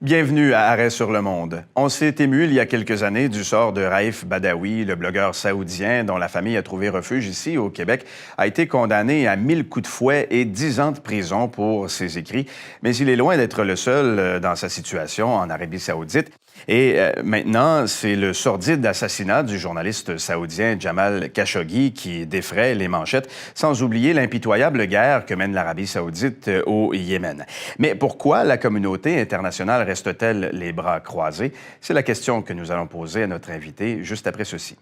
Bienvenue à Arrêt sur le monde. On s'est ému il y a quelques années du sort de Raif Badawi, le blogueur saoudien dont la famille a trouvé refuge ici au Québec, a été condamné à 1000 coups de fouet et 10 ans de prison pour ses écrits. Mais il est loin d'être le seul dans sa situation en Arabie saoudite. Et maintenant, c'est le sordide assassinat du journaliste saoudien Jamal Khashoggi qui défraie les manchettes, sans oublier l'impitoyable guerre que mène l'Arabie saoudite au Yémen. Mais pourquoi la communauté internationale reste-t-elle les bras croisés? C'est la question que nous allons poser à notre invité juste après ceci.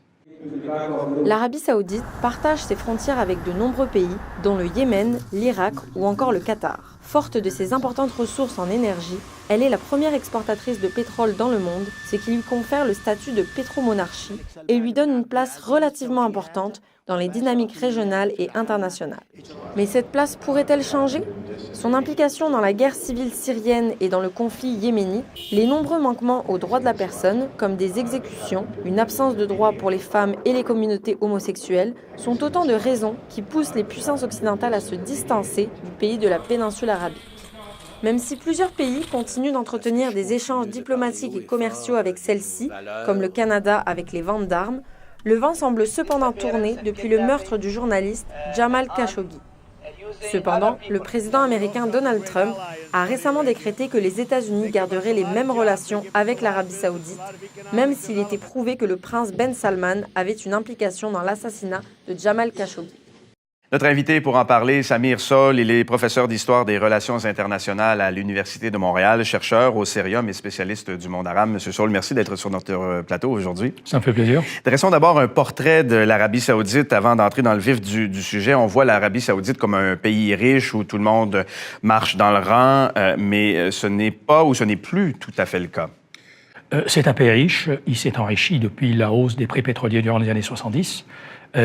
L'Arabie saoudite partage ses frontières avec de nombreux pays, dont le Yémen, l'Irak ou encore le Qatar. Forte de ses importantes ressources en énergie, elle est la première exportatrice de pétrole dans le monde, ce qui lui confère le statut de pétromonarchie et lui donne une place relativement importante dans les dynamiques régionales et internationales. Mais cette place pourrait-elle changer? Son implication dans la guerre civile syrienne et dans le conflit yéménite, les nombreux manquements aux droits de la personne, comme des exécutions, une absence de droits pour les femmes et les communautés homosexuelles, sont autant de raisons qui poussent les puissances occidentales à se distancer du pays de la péninsule arabique. Même si plusieurs pays continuent d'entretenir des échanges diplomatiques et commerciaux avec celles-ci, comme le Canada avec les ventes d'armes, le vent semble cependant tourner depuis le meurtre du journaliste Jamal Khashoggi. Cependant, le président américain Donald Trump a récemment décrété que les États-Unis garderaient les mêmes relations avec l'Arabie saoudite, même s'il était prouvé que le prince Ben Salman avait une implication dans l'assassinat de Jamal Khashoggi. Notre invité pour en parler, Samir Sol, il est professeur d'histoire des relations internationales à l'Université de Montréal, chercheur au Cerium et spécialiste du monde arabe. Monsieur Sol, merci d'être sur notre plateau aujourd'hui. Ça me fait plaisir. Dressons d'abord un portrait de l'Arabie saoudite avant d'entrer dans le vif du sujet. On voit l'Arabie saoudite comme un pays riche où tout le monde marche dans le rang, mais ce n'est pas ou ce n'est plus tout à fait le cas. C'est un pays riche. Il s'est enrichi depuis la hausse des prix pétroliers durant les années 70.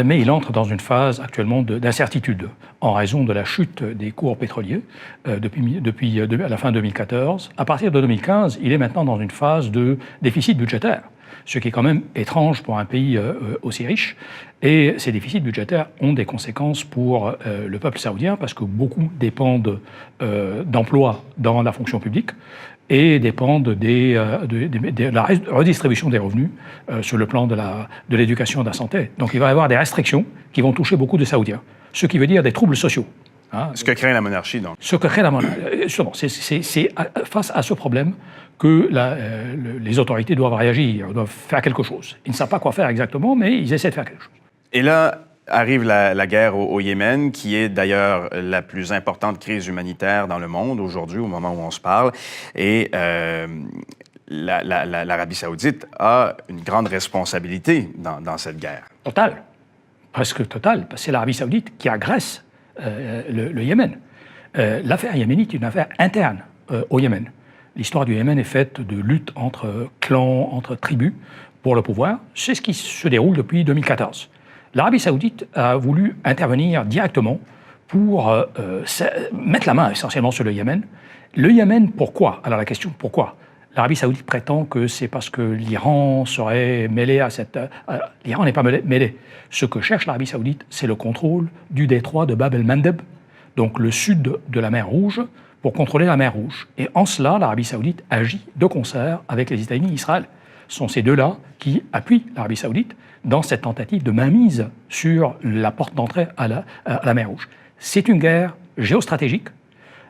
Mais il entre dans une phase actuellement d'incertitude en raison de la chute des cours pétroliers depuis à la fin 2014. À partir de 2015, il est maintenant dans une phase de déficit budgétaire, ce qui est quand même étrange pour un pays aussi riche. Et ces déficits budgétaires ont des conséquences pour le peuple saoudien parce que beaucoup dépendent d'emplois dans la fonction publique et dépendent de la redistribution des revenus sur le plan de l'éducation et de la santé. Donc il va y avoir des restrictions qui vont toucher beaucoup de Saoudiens, ce qui veut dire des troubles sociaux. Hein? Ce que crée la monarchie, donc. Ce que crée la monarchie. Justement, c'est face à ce problème que les autorités doivent réagir, doivent faire quelque chose. Ils ne savent pas quoi faire exactement, mais ils essaient de faire quelque chose. Et là, arrive la guerre au Yémen, qui est d'ailleurs la plus importante crise humanitaire dans le monde aujourd'hui, au moment où on se parle. Et l'Arabie saoudite a une grande responsabilité dans cette guerre. Totale, presque totale, parce que c'est l'Arabie saoudite qui agresse le Yémen. L'affaire yéménite est une affaire interne au Yémen. L'histoire du Yémen est faite de luttes entre clans, entre tribus pour le pouvoir. C'est ce qui se déroule depuis 2014. L'Arabie saoudite a voulu intervenir directement pour mettre la main essentiellement sur le Yémen. Le Yémen, pourquoi? Alors la question, pourquoi? L'Arabie saoudite prétend que c'est parce que l'Iran serait mêlé à cette... l'Iran n'est pas mêlé. Ce que cherche l'Arabie saoudite, c'est le contrôle du détroit de Bab el-Mandeb, donc le sud de la mer Rouge, pour contrôler la mer Rouge. Et en cela, l'Arabie saoudite agit de concert avec les États-Unis et Israël. Ce sont ces deux-là qui appuient l'Arabie saoudite dans cette tentative de mainmise sur la porte d'entrée à la mer Rouge. C'est une guerre géostratégique.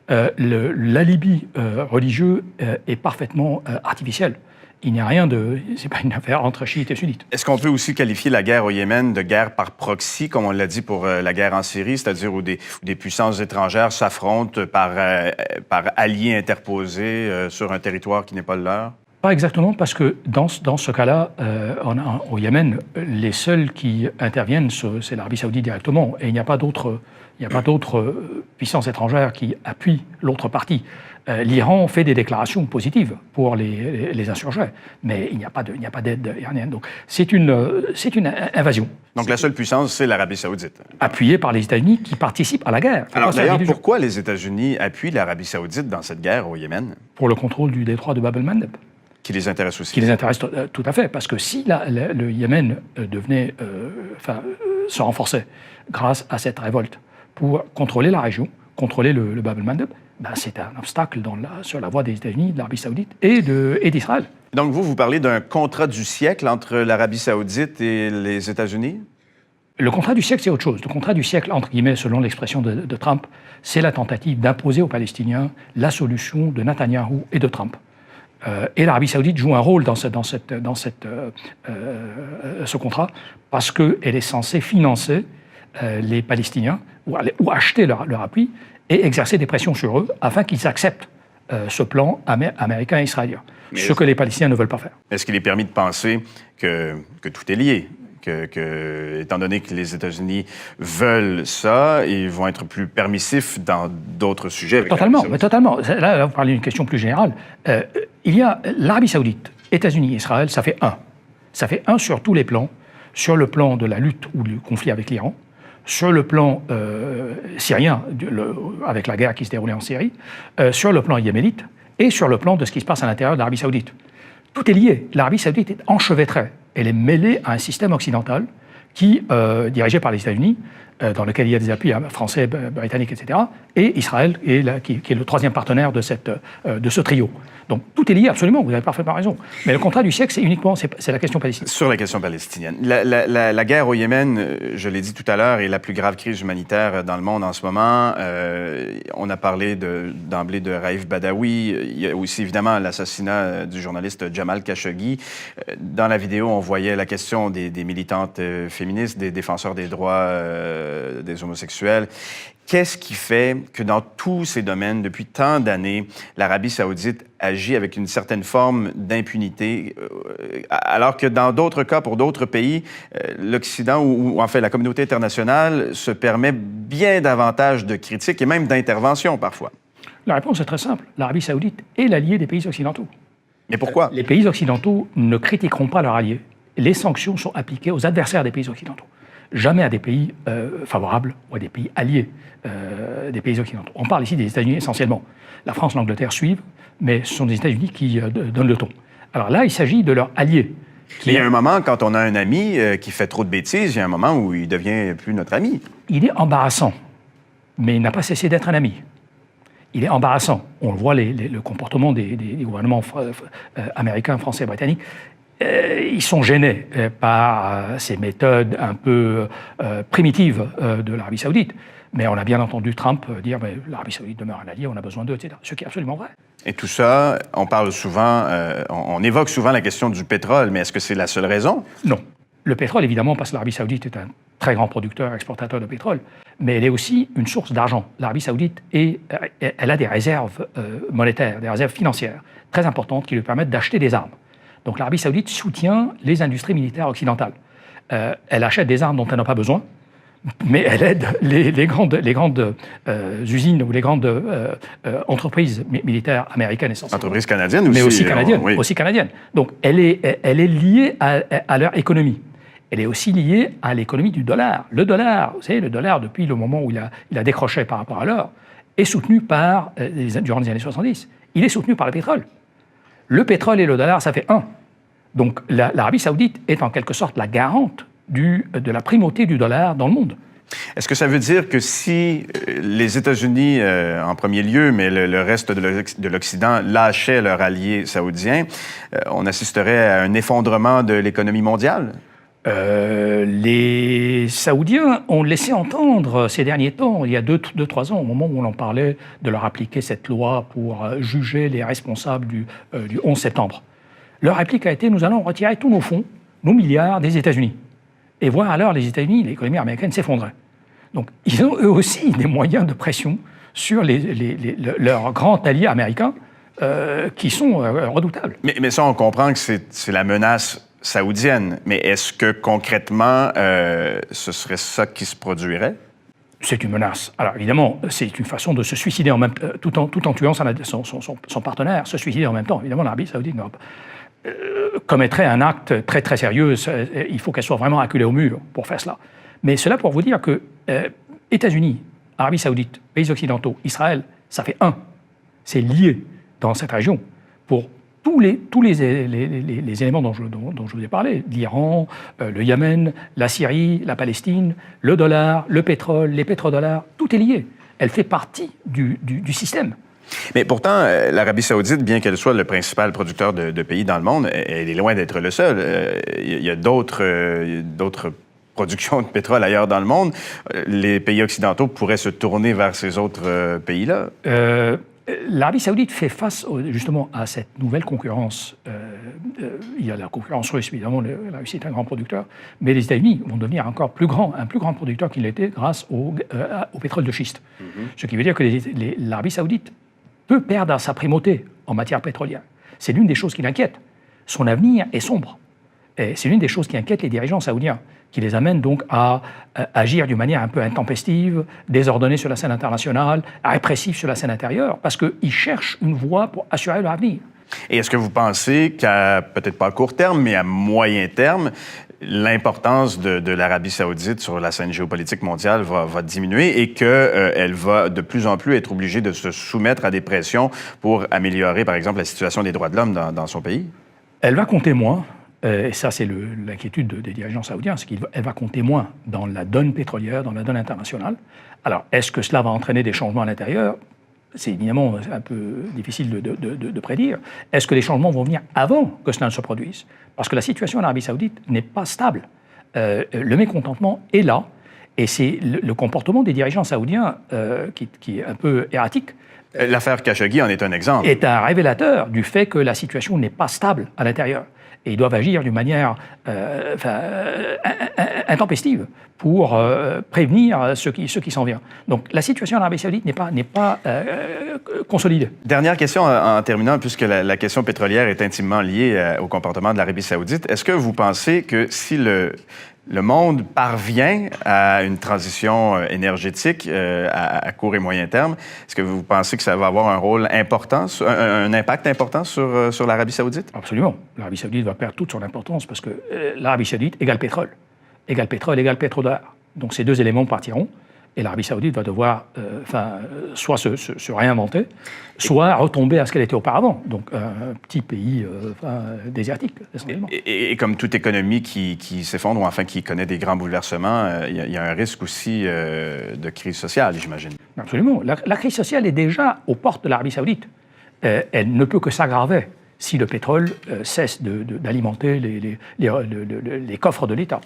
L'alibi religieux est parfaitement artificiel. Il n'y a rien de... C'est pas une affaire entre chiites et sunnites. Est-ce qu'on peut aussi qualifier la guerre au Yémen de guerre par proxy, comme on l'a dit pour la guerre en Syrie, c'est-à-dire où des puissances étrangères s'affrontent par alliés interposés sur un territoire qui n'est pas le leur? Pas exactement, parce que dans ce cas-là, au Yémen, les seuls qui interviennent, c'est l'Arabie saoudite directement, et il n'y a pas d'autres puissances étrangères qui appuient l'autre partie. L'Iran fait des déclarations positives pour les insurgés, mais il n'y a pas d'aide iranienne. Donc c'est une invasion. Donc la seule puissance, c'est l'Arabie saoudite. Appuyée par les États-Unis qui participent à la guerre. Alors d'ailleurs, pourquoi les États-Unis appuient l'Arabie saoudite dans cette guerre au Yémen? Pour le contrôle du détroit de Bab el-Mandeb. Qui les intéresse aussi. Qui les intéresse tout à fait, parce que si le Yémen se renforçait grâce à cette révolte pour contrôler la région, contrôler le Bab el-Mandeb, c'est un obstacle sur la voie des États-Unis, de l'Arabie saoudite et d'Israël. Donc vous parlez d'un contrat du siècle entre l'Arabie saoudite et les États-Unis? Le contrat du siècle, c'est autre chose. Le contrat du siècle, entre guillemets, selon l'expression de Trump, c'est la tentative d'imposer aux Palestiniens la solution de Netanyahou et de Trump. Et l'Arabie saoudite joue un rôle dans ce contrat parce qu'elle est censée financer les Palestiniens ou acheter leur appui et exercer des pressions sur eux afin qu'ils acceptent ce plan américain et israélien. Ce que les Palestiniens ne veulent pas faire. Est-ce qu'il est permis de penser que tout est lié? Étant donné que les États-Unis veulent ça, ils vont être plus permissifs dans d'autres sujets. Totalement. Là, vous parlez d'une question plus générale. Il y a l'Arabie saoudite, États-Unis et Israël, ça fait un. Ça fait un sur tous les plans. Sur le plan de la lutte ou du conflit avec l'Iran, sur le plan syrien, avec la guerre qui se déroulait en Syrie, sur le plan yéménite et sur le plan de ce qui se passe à l'intérieur de l'Arabie saoudite. Tout est lié. L'Arabie saoudite est enchevêtrée. Elle est mêlée à un système occidental qui, dirigé par les États-Unis, dans lequel il y a des appuis français, britanniques, etc., et Israël, qui est le troisième partenaire de ce trio. Donc tout est lié absolument, vous avez parfaitement raison. Mais le contrat du siècle, c'est la question palestinienne. Sur la question palestinienne. La guerre au Yémen, je l'ai dit tout à l'heure, est la plus grave crise humanitaire dans le monde en ce moment. On a parlé d'emblée de Raif Badawi. Il y a aussi évidemment l'assassinat du journaliste Jamal Khashoggi. Dans la vidéo, on voyait la question des militantes féministes, des défenseurs des droits des homosexuels. Qu'est-ce qui fait que dans tous ces domaines, depuis tant d'années, l'Arabie saoudite agit avec une certaine forme d'impunité, alors que dans d'autres cas, pour d'autres pays, l'Occident ou en fait la communauté internationale se permet bien davantage de critiques et même d'interventions parfois? La réponse est très simple. L'Arabie saoudite est l'allié des pays occidentaux. Mais pourquoi? Les pays occidentaux ne critiqueront pas leurs alliés. Les sanctions sont appliquées aux adversaires des pays occidentaux. Jamais à des pays favorables ou à des pays alliés des pays occidentaux. On parle ici des États-Unis essentiellement. La France et l'Angleterre suivent, mais ce sont des États-Unis qui donnent le ton. Alors là, il s'agit de leurs alliés. Il y a un moment, quand on a un ami qui fait trop de bêtises, il y a un moment où il devient plus notre ami. Il est embarrassant, mais il n'a pas cessé d'être un ami. Il est embarrassant. On le voit, le comportement des gouvernements américains, français et britanniques. Ils sont gênés par ces méthodes un peu primitives de l'Arabie saoudite. Mais on a bien entendu Trump dire « l'Arabie saoudite demeure un allié, on a besoin d'eux, etc. » Ce qui est absolument vrai. Et tout ça, on parle souvent, on évoque souvent la question du pétrole, mais est-ce que c'est la seule raison? Non. Le pétrole, évidemment, parce que l'Arabie saoudite est un très grand producteur, exportateur de pétrole, mais elle est aussi une source d'argent. L'Arabie saoudite, elle a des réserves monétaires, des réserves financières très importantes qui lui permettent d'acheter des armes. Donc l'Arabie saoudite soutient les industries militaires occidentales. Elle achète des armes dont elle n'a pas besoin, mais elle aide les grandes usines ou les grandes entreprises militaires américaines essentiellement. Entreprises canadiennes aussi. Mais aussi canadiennes. Oui. Aussi canadiennes. Donc elle est liée à leur économie. Elle est aussi liée à l'économie du dollar. Le dollar, vous savez, le dollar, depuis le moment où il a décroché par rapport à l'or, est soutenu durant les années 70, il est soutenu par le pétrole. Le pétrole et le dollar, ça fait un. Donc l'Arabie saoudite est en quelque sorte la garante de la primauté du dollar dans le monde. Est-ce que ça veut dire que si les États-Unis, en premier lieu, mais le reste de l'Occident, lâchaient leurs alliés saoudiens, on assisterait à un effondrement de l'économie mondiale? Les Saoudiens ont laissé entendre ces derniers temps, il y a 2-3 ans, au moment où on en parlait de leur appliquer cette loi pour juger les responsables du 11 septembre. Leur réplique a été « nous allons retirer tous nos fonds, nos milliards des États-Unis ». Et voir alors les États-Unis, l'économie américaine s'effondrer. Donc ils ont eux aussi des moyens de pression sur leurs grands alliés américains qui sont redoutables. Mais ça, on comprend que c'est la menace saoudienne. Mais est-ce que concrètement, ce serait ça qui se produirait? C'est une menace. Alors évidemment, c'est une façon de se suicider en même tout en tuant son partenaire, se suicider en même temps. Évidemment, l'Arabie saoudite commettrait un acte très très sérieux. Il faut qu'elle soit vraiment acculée au mur pour faire cela. Mais cela pour vous dire que États-Unis, Arabie saoudite, pays occidentaux, Israël, ça fait un. C'est lié dans cette région pour tous les éléments dont je vous ai parlé, l'Iran, le Yémen, la Syrie, la Palestine, le dollar, le pétrole, les pétrodollars, tout est lié. Elle fait partie du système. Mais pourtant, l'Arabie saoudite, bien qu'elle soit le principal producteur de pays dans le monde, elle est loin d'être le seul. Il y a d'autres productions de pétrole ailleurs dans le monde. Les pays occidentaux pourraient se tourner vers ces autres pays-là. L'Arabie saoudite fait face justement à cette nouvelle concurrence. Il y a la concurrence russe, évidemment, la Russie est un grand producteur, mais les États-Unis vont devenir encore un plus grand producteur qu'il l'était grâce au pétrole de schiste. Ce qui veut dire que l'Arabie saoudite peut perdre sa primauté en matière pétrolière. C'est l'une des choses qui l'inquiète. Son avenir est sombre. Et c'est l'une des choses qui inquiète les dirigeants saoudiens, qui les amène donc à agir d'une manière un peu intempestive, désordonnée sur la scène internationale, répressive sur la scène intérieure, parce qu'ils cherchent une voie pour assurer leur avenir. Et est-ce que vous pensez qu'à, peut-être pas à court terme, mais à moyen terme, l'importance de l'Arabie saoudite sur la scène géopolitique mondiale va diminuer et qu'elle va de plus en plus être obligée de se soumettre à des pressions pour améliorer, par exemple, la situation des droits de l'homme dans son pays? Elle va compter moins. Et ça, c'est l'inquiétude des dirigeants saoudiens, c'est qu'elle va compter moins dans la donne pétrolière, dans la donne internationale. Alors, est-ce que cela va entraîner des changements à l'intérieur? C'est évidemment un peu difficile de prédire. Est-ce que les changements vont venir avant que cela ne se produise? Parce que la situation en Arabie saoudite n'est pas stable. Le mécontentement est là, et c'est le comportement des dirigeants saoudiens qui est un peu erratique. L'affaire Khashoggi en est un exemple. Est un révélateur du fait que la situation n'est pas stable à l'intérieur. Et ils doivent agir d'une manière intempestive pour prévenir ce qui s'en vient. Donc la situation en Arabie saoudite n'est pas consolidée. Dernière question en terminant, puisque la question pétrolière est intimement liée au comportement de l'Arabie saoudite. Est-ce que vous pensez que si le monde parvient à une transition énergétique à court et moyen terme, est-ce que vous pensez que ça va avoir un rôle important, un impact important sur l'Arabie saoudite? Absolument. L'Arabie saoudite va perdre toute son importance parce que l'Arabie saoudite égale pétrole. Égale pétrole, égale pétrodollar. Donc ces deux éléments partiront et l'Arabie saoudite va devoir soit se réinventer, soit retomber à ce qu'elle était auparavant. Donc un petit pays désertique, essentiellement. Et comme toute économie qui s'effondre, ou enfin qui connaît des grands bouleversements, il y a un risque aussi de crise sociale, j'imagine. Absolument. La crise sociale est déjà aux portes de l'Arabie saoudite. Elle ne peut que s'aggraver si le pétrole cesse d'alimenter les coffres de l'État.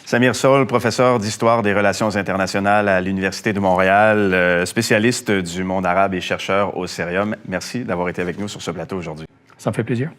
Samir Soul, professeur d'histoire des relations internationales à l'Université de Montréal, spécialiste du monde arabe et chercheur au Cerium. Merci d'avoir été avec nous sur ce plateau aujourd'hui. Ça me fait plaisir.